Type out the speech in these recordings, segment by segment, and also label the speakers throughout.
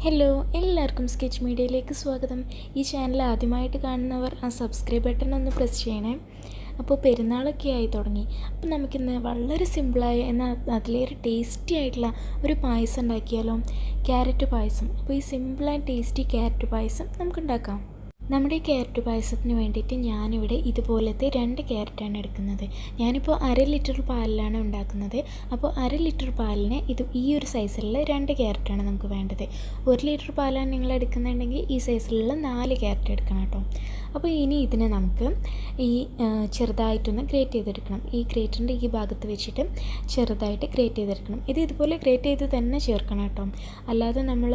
Speaker 1: Hello, എല്ലാവർക്കും sketch മീഡിയയിലേക്ക് സ്വാഗതം. ഈ ചാനൽ ആദ്യമായിട്ട് കാണുന്നവർ ആ സബ്സ്ക്രൈബ് ബട്ടൺ ഒന്ന് പ്രസ് ചെയ്യണേ. അപ്പോൾ പെരുന്നാളൊക്കെ ആയി തുടങ്ങി. അപ്പോൾ നമുക്കിന്ന് വളരെ സിമ്പിളായ എന്നാൽ അതിലേറെ ടേസ്റ്റി ആയിട്ടുള്ള ഒരു പായസം ഉണ്ടാക്കിയാലോ? ക്യാരറ്റ് പായസം. അപ്പോൾ ഈ സിമ്പിൾ ആൻഡ് ടേസ്റ്റി ക്യാരറ്റ് പായസം നമുക്കുണ്ടാക്കാം. നമ്മുടെ ഈ ക്യാരറ്റ് പായസത്തിന് വേണ്ടിയിട്ട് ഞാനിവിടെ ഇതുപോലത്തെ 2 ക്യാരറ്റാണ് എടുക്കുന്നത്. ഞാനിപ്പോൾ 1/2 ലിറ്റർ പാലിലാണ് ഉണ്ടാക്കുന്നത്. അപ്പോൾ 1/2 ലിറ്റർ പാലിന് ഈ ഒരു സൈസിലുള്ള 2 ക്യാരറ്റാണ് നമുക്ക് വേണ്ടത്. 1 ലിറ്റർ പാലാണ് നിങ്ങൾ എടുക്കുന്നുണ്ടെങ്കിൽ ഈ സൈസിലുള്ള 4 ക്യാരറ്റ് എടുക്കണം കേട്ടോ. അപ്പോൾ ഇനി ഇതിനെ നമുക്ക് ഈ ചെറുതായിട്ടൊന്ന് ഗ്രേറ്റ് ചെയ്തെടുക്കണം. ഈ ഗ്രേറ്ററിൻ്റെ ഈ ഭാഗത്ത് വെച്ചിട്ട് ചെറുതായിട്ട് ഗ്രേറ്റ് ചെയ്തെടുക്കണം. ഇതുപോലെ ഗ്രേറ്റ് ചെയ്ത് തന്നെ ചേർക്കണം കേട്ടോ. അല്ലാതെ നമ്മൾ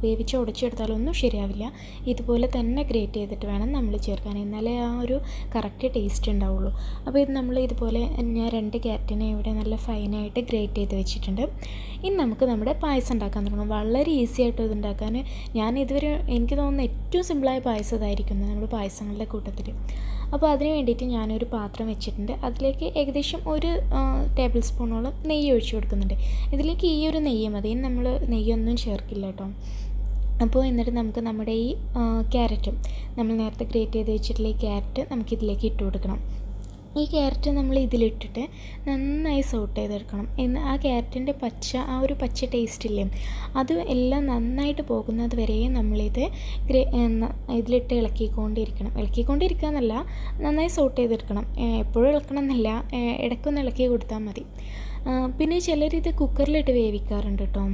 Speaker 1: വേവിച്ച് ഉടച്ചെടുത്താലൊന്നും ശരിയാവില്ല. ഇതുപോലെ തന്നെ ഗ്രേറ്റ് ചെയ്തിട്ട് വേണം നമ്മൾ ചേർക്കാൻ, എന്നാലേ ആ ഒരു കറക്റ്റ് ടേസ്റ്റ് ഉണ്ടാവുള്ളൂ. അപ്പോൾ നമ്മൾ ഇതുപോലെ ഞാൻ 2 ക്യാരറ്റിനെ ഇവിടെ നല്ല ഫൈനായിട്ട് ഗ്രേറ്റ് ചെയ്ത് വെച്ചിട്ടുണ്ട്. ഇനി നമുക്ക് നമ്മുടെ പായസം ഉണ്ടാക്കാൻ തുടങ്ങാം. വളരെ ഈസി ആയിട്ട് ഇത് ഉണ്ടാക്കാൻ. എനിക്ക് തോന്നുന്ന ഏറ്റവും സിമ്പിളായ പായസം ഇതായിരിക്കുന്നത് നമ്മുടെ പായസങ്ങളുടെ കൂട്ടത്തിൽ. അപ്പോൾ അതിന് വേണ്ടിയിട്ട് ഞാനൊരു പാത്രം വെച്ചിട്ടുണ്ട്. അതിലേക്ക് ഏകദേശം 1 ടേബിൾ സ്പൂണോളം നെയ്യ് ഒഴിച്ച് കൊടുക്കുന്നുണ്ട്. ഇതിലേക്ക് ഈ ഒരു നെയ്യ് മതി, നമ്മൾ നെയ്യൊന്നും ചേർക്കില്ല കേട്ടോ. അപ്പോൾ എന്നിട്ട് നമുക്ക് നമ്മുടെ ഈ ക്യാരറ്റും നമ്മൾ നേരത്തെ ഗ്രേറ്റ് ചെയ്ത് വെച്ചിട്ടുള്ള ഈ ക്യാരറ്റ് നമുക്കിതിലേക്ക് ഇട്ട് കൊടുക്കണം. ഈ ക്യാരറ്റ് നമ്മൾ ഇതിലിട്ടിട്ട് നന്നായി സോട്ട് ചെയ്തെടുക്കണം. ആ ക്യാരറ്റിൻ്റെ ആ ഒരു പച്ച ടേസ്റ്റില്ലേ, അത് എല്ലാം നന്നായിട്ട് പോകുന്നത് വരെ നമ്മളിത് ഇതിലിട്ട് ഇളക്കിക്കൊണ്ടിരിക്കുക എന്നല്ല, നന്നായി സോട്ട് ചെയ്തെടുക്കണം. എപ്പോഴും ഇളക്കണം എന്നല്ല, ഇടയ്ക്കൊന്ന് ഇളക്കി കൊടുത്താൽ മതി. പിന്നെ ചിലരിത് കുക്കറിലിട്ട് വേവിക്കാറുണ്ട് കേട്ടോ.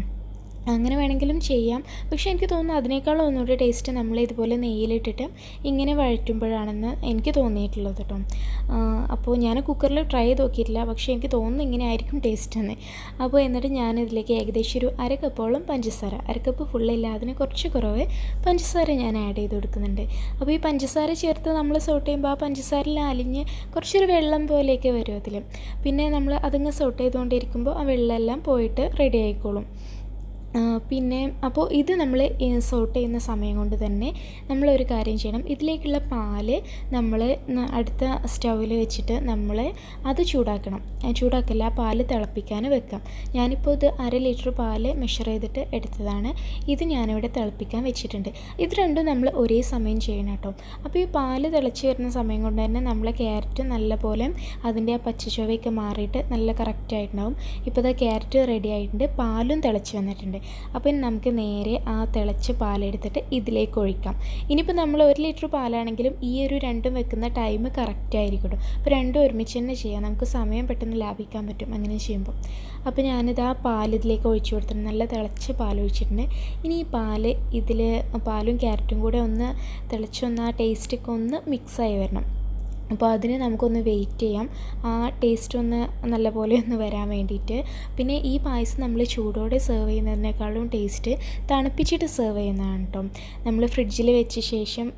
Speaker 1: അങ്ങനെ വേണമെങ്കിലും ചെയ്യാം. പക്ഷേ എനിക്ക് തോന്നുന്നു അതിനേക്കാളും ഒന്നുകൂടി ടേസ്റ്റ് നമ്മൾ ഇതുപോലെ നെയ്യിലിട്ടിട്ട് ഇങ്ങനെ വഴറ്റുമ്പോഴാണെന്ന് എനിക്ക് തോന്നിയിട്ടുള്ളത് കേട്ടോ. അപ്പോൾ ഞാൻ കുക്കറിൽ ട്രൈ ചെയ്ത് നോക്കിയിട്ടില്ല, പക്ഷേ എനിക്ക് തോന്നുന്നു ഇങ്ങനെ ആയിരിക്കും ടേസ്റ്റ് എന്ന്. അപ്പോൾ എന്നിട്ട് ഞാനിതിലേക്ക് ഏകദേശം ഒരു 1/2 കപ്പോളം പഞ്ചസാര, 1/2 കപ്പ് ഫുള്ളില്ല, അതിന് കുറച്ച് കുറവ് പഞ്ചസാര ഞാൻ ആഡ് ചെയ്ത് കൊടുക്കുന്നുണ്ട്. അപ്പോൾ ഈ പഞ്ചസാര ചേർത്ത് നമ്മൾ സോട്ട് ചെയ്യുമ്പോൾ ആ പഞ്ചസാരയിൽ അലിഞ്ഞ് കുറച്ചൊരു വെള്ളം പോലെയൊക്കെ വരും അതിൽ. പിന്നെ നമ്മൾ അതിങ്ങ് സോട്ട് ചെയ്തുകൊണ്ടിരിക്കുമ്പോൾ ആ വെള്ളമെല്ലാം പോയിട്ട് റെഡി ആയിക്കോളും. പിന്നെ അപ്പോൾ ഇത് നമ്മൾ സോട്ട് ചെയ്യുന്ന സമയം കൊണ്ട് തന്നെ നമ്മളൊരു കാര്യം ചെയ്യണം. ഇതിലേക്കുള്ള പാല് നമ്മൾ അടുത്ത സ്റ്റൗവിൽ വെച്ചിട്ട് നമ്മൾ അത് ചൂടാക്കല്ല, ആ പാല് തിളപ്പിക്കാൻ വെക്കാം. ഞാനിപ്പോൾ ഇത് 1/2 ലിറ്റർ പാല് മെഷർ ചെയ്തിട്ട് എടുത്തതാണ്. ഇത് ഞാനിവിടെ തിളപ്പിക്കാൻ വെച്ചിട്ടുണ്ട്. ഇത് രണ്ടും നമ്മൾ ഒരേ സമയം ചെയ്യണം കേട്ടോ. അപ്പോൾ ഈ പാല് തിളച്ച് വരുന്ന സമയം കൊണ്ട് തന്നെ നമ്മളെ ക്യാരറ്റ് നല്ലപോലെ അതിൻ്റെ ആ പച്ചച്ചുവയൊക്കെ മാറിയിട്ട് നല്ല കറക്റ്റായിട്ടുണ്ടാവും. ഇപ്പോൾ ഇത് ക്യാരറ്റ് റെഡി ആയിട്ടുണ്ട്, പാലും തിളച്ച് വന്നിട്ടുണ്ട്. അപ്പോൾ ഇനി നമുക്ക് നേരെ ആ തിളച്ച് പാലെടുത്തിട്ട് ഇതിലേക്ക് ഒഴിക്കാം. ഇനിയിപ്പോൾ നമ്മൾ 1 ലിറ്റർ പാലാണെങ്കിലും ഈ ഒരു രണ്ടും വെക്കുന്ന ടൈം കറക്റ്റ് ആയിരിക്കും കേട്ടോ. അപ്പോൾ രണ്ടും ഒരുമിച്ച് തന്നെ ചെയ്യാം, നമുക്ക് സമയം പെട്ടെന്ന് ലാഭിക്കാൻ പറ്റും അങ്ങനെ ചെയ്യുമ്പോൾ. അപ്പോൾ ഞാനിത് ആ ഇതിലേക്ക് ഒഴിച്ചു കൊടുത്തിട്ടുണ്ട്, നല്ല തിളച്ച് പാലൊഴിച്ചിട്ടുണ്ട്. ഇനി ഈ പാലും ക്യാരറ്റും കൂടെ ഒന്ന് തിളച്ചൊന്ന് ആ ടേസ്റ്റൊക്കെ ഒന്ന് മിക്സായി വരണം. അപ്പോൾ അതിന് നമുക്കൊന്ന് വെയിറ്റ് ചെയ്യാം, ആ ടേസ്റ്റ് ഒന്ന് നല്ലപോലെ ഒന്ന് വരാൻ വേണ്ടിയിട്ട്. പിന്നെ ഈ പായസം നമ്മൾ ചൂടോടെ സെർവ് ചെയ്യുന്നതിനേക്കാളും ടേസ്റ്റ് തണുപ്പിച്ചിട്ട് സെർവ് ചെയ്യുന്നതാണ് കേട്ടോ. നമ്മൾ ഫ്രിഡ്ജിൽ വെച്ച ശേഷം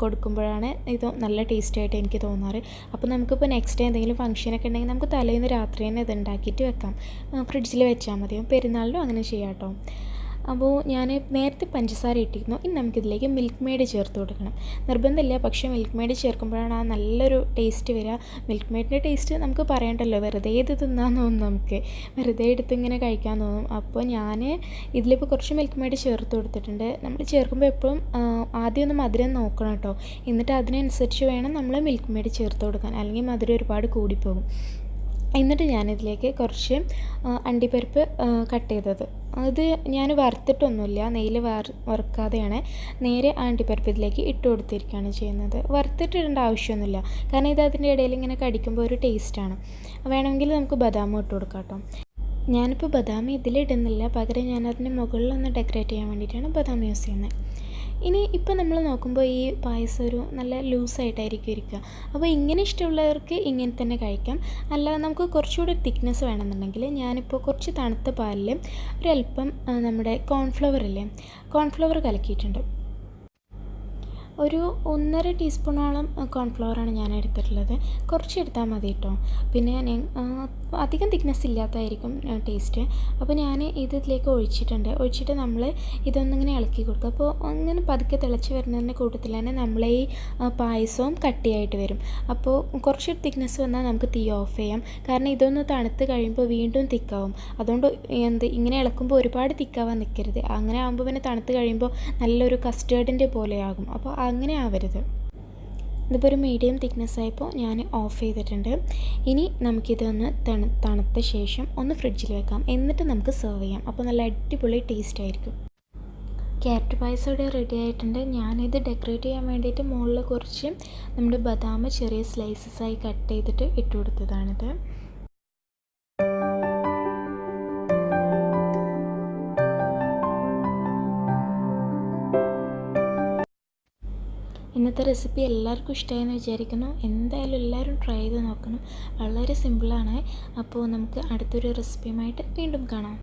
Speaker 1: കൊടുക്കുമ്പോഴാണ് ഇത് നല്ല ടേസ്റ്റായിട്ട് എനിക്ക് തോന്നാറ്. അപ്പോൾ നമുക്കിപ്പോൾ നെക്സ്റ്റ് എന്തെങ്കിലും ഫംഗ്ഷനൊക്കെ ഉണ്ടെങ്കിൽ നമുക്ക് തലേന്ന് രാത്രി തന്നെ ഇത് ഉണ്ടാക്കിയിട്ട് വെക്കാം, ഫ്രിഡ്ജിൽ വെച്ചാൽ മതി. പെരുന്നാളിലും അങ്ങനെ ചെയ്യാം കേട്ടോ. അപ്പോൾ ഞാൻ നേരത്തെ പഞ്ചസാര ഇട്ടിരുന്നു. ഇനി നമുക്കിതിലേക്ക് മിൽക്ക് മെയ്ഡ് ചേർത്ത് കൊടുക്കണം. നിർബന്ധമില്ല, പക്ഷേ മിൽക്ക് മെയ്ഡ് ചേർക്കുമ്പോഴാണ് ആ നല്ലൊരു ടേസ്റ്റ് വരിക. മിൽക്ക് മെയ്ഡിൻ്റെ ടേസ്റ്റ് നമുക്ക് പറയണ്ടല്ലോ, വെറുതെ ഇത് തിന്നാൻ തോന്നും, നമുക്ക് വെറുതെ എടുത്ത് ഇങ്ങനെ കഴിക്കാൻ തോന്നും. അപ്പോൾ ഞാൻ ഇതിലിപ്പോൾ കുറച്ച് മിൽക്ക് മെയ്ഡ് ചേർത്ത് കൊടുത്തിട്ടുണ്ട്. നമ്മൾ ചേർക്കുമ്പോൾ എപ്പോഴും ആദ്യം ഒന്ന് മധുരം നോക്കണം കേട്ടോ, എന്നിട്ട് അതിനനുസരിച്ച് വേണം നമ്മൾ മിൽക്ക് മെയ്ഡ് ചേർത്ത് കൊടുക്കാൻ, അല്ലെങ്കിൽ മധുരം ഒരുപാട് കൂടിപ്പോകും. എന്നിട്ട് ഞാനിതിലേക്ക് കുറച്ച് അണ്ടിപ്പരിപ്പ് കട്ട് ചെയ്തത്, അത് ഞാൻ വറുത്തിട്ടൊന്നുമില്ല, നെയ്യിൽ വറുക്കാതെയാണ് നേരെ അണ്ടിപ്പരിപ്പ് ഇതിലേക്ക് ഇട്ട് കൊടുത്തിരിക്കുകയാണ് ചെയ്യുന്നത്. വറുത്തിട്ടിടേണ്ട ആവശ്യമൊന്നുമില്ല, കാരണം ഇത് അതിൻ്റെ ഇടയിൽ ഇങ്ങനെ കടിക്കുമ്പോൾ ഒരു ടേസ്റ്റാണ്. വേണമെങ്കിൽ നമുക്ക് ബദാം ഇട്ട് കൊടുക്കാം കേട്ടോ. ഞാനിപ്പോൾ ബദാം ഇതിലിടുന്നില്ല, പകരം ഞാനതിൻ്റെ മുകളിലൊന്ന് ഡെക്കറേറ്റ് ചെയ്യാൻ വേണ്ടിയിട്ടാണ് ബദാം യൂസ് ചെയ്യുന്നത്. ഇനി ഇപ്പോൾ നമ്മൾ നോക്കുമ്പോൾ ഈ പായസം ഒരു നല്ല ലൂസായിട്ടായിരിക്കും ഇരിക്കുക. അപ്പോൾ ഇങ്ങനെ ഇഷ്ടമുള്ളവർക്ക് ഇങ്ങനെ തന്നെ കഴിക്കാം. അല്ലാതെ നമുക്ക് കുറച്ചുകൂടി തിക്നെസ് വേണമെന്നുണ്ടെങ്കിൽ ഞാനിപ്പോൾ കുറച്ച് തണുത്ത പാലിൽ ഒരല്പം നമ്മുടെ കോൺഫ്ലവർ കലക്കിയിട്ടുണ്ട്. ഒരു 1.5 ടീസ്പൂണോളം കോൺഫ്ലവറാണ് ഞാൻ എടുത്തിട്ടുള്ളത്. കുറച്ച് എടുത്താൽ മതി കേട്ടോ. പിന്നെ അധികം തിക്നെസ് ഇല്ലാത്തതായിരിക്കും ടേസ്റ്റ്. അപ്പോൾ ഞാൻ ഇതിലേക്ക് ഒഴിച്ചിട്ട് നമ്മൾ ഇതൊന്നിങ്ങനെ ഇളക്കി കൊടുക്കുക. അപ്പോൾ അങ്ങനെ പതുക്കെ തിളച്ച് വരുന്നതിൻ്റെ കൂട്ടത്തിൽ തന്നെ നമ്മളെ ഈ പായസവും കട്ടിയായിട്ട് വരും. അപ്പോൾ കുറച്ച് തിക്നെസ് വന്നാൽ നമുക്ക് തീ ഓഫ് ചെയ്യാം. കാരണം ഇതൊന്ന് തണുത്ത് കഴിയുമ്പോൾ വീണ്ടും തിക്കാവും. അതുകൊണ്ട് ഇങ്ങനെ ഇളക്കുമ്പോൾ ഒരുപാട് തിക്കാവാൻ നിൽക്കരുത്. അങ്ങനെ ആകുമ്പോൾ പിന്നെ തണുത്ത് കഴിയുമ്പോൾ നല്ലൊരു കസ്റ്റേർഡിൻ്റെ പോലെയാകും. അപ്പോൾ അങ്ങനെ ആവരുത്. ഇതിപ്പോൾ ഒരു മീഡിയം തിക്നെസ് ആയപ്പോൾ ഞാൻ ഓഫ് ചെയ്തിട്ടുണ്ട്. ഇനി നമുക്കിതൊന്ന് തണുത്ത ശേഷം ഒന്ന് ഫ്രിഡ്ജിൽ വെക്കാം. എന്നിട്ട് നമുക്ക് സെർവ് ചെയ്യാം. അപ്പോൾ നല്ല അടിപൊളി ടേസ്റ്റ് ആയിരിക്കും. ക്യാരറ്റ് പായസം ഇവിടെ റെഡി ആയിട്ടുണ്ട്. ഞാനിത് ഡെക്കറേറ്റ് ചെയ്യാൻ വേണ്ടിയിട്ട് മുകളിൽ കുറച്ച് നമ്മുടെ ബദാം ചെറിയ സ്ലൈസസായി കട്ട് ചെയ്തിട്ട് ഇട്ട് കൊടുത്തതാണിത്. ഇന്നത്തെ റെസിപ്പി എല്ലാവർക്കും ഇഷ്ടമായെന്ന് വിചാരിക്കുന്നു. എന്തായാലും എല്ലാവരും ട്രൈ ചെയ്ത് നോക്കണം. വളരെ സിമ്പിളാണ്. അപ്പോൾ നമുക്ക് അടുത്തൊരു റെസിപ്പിയുമായിട്ട് വീണ്ടും കാണാം.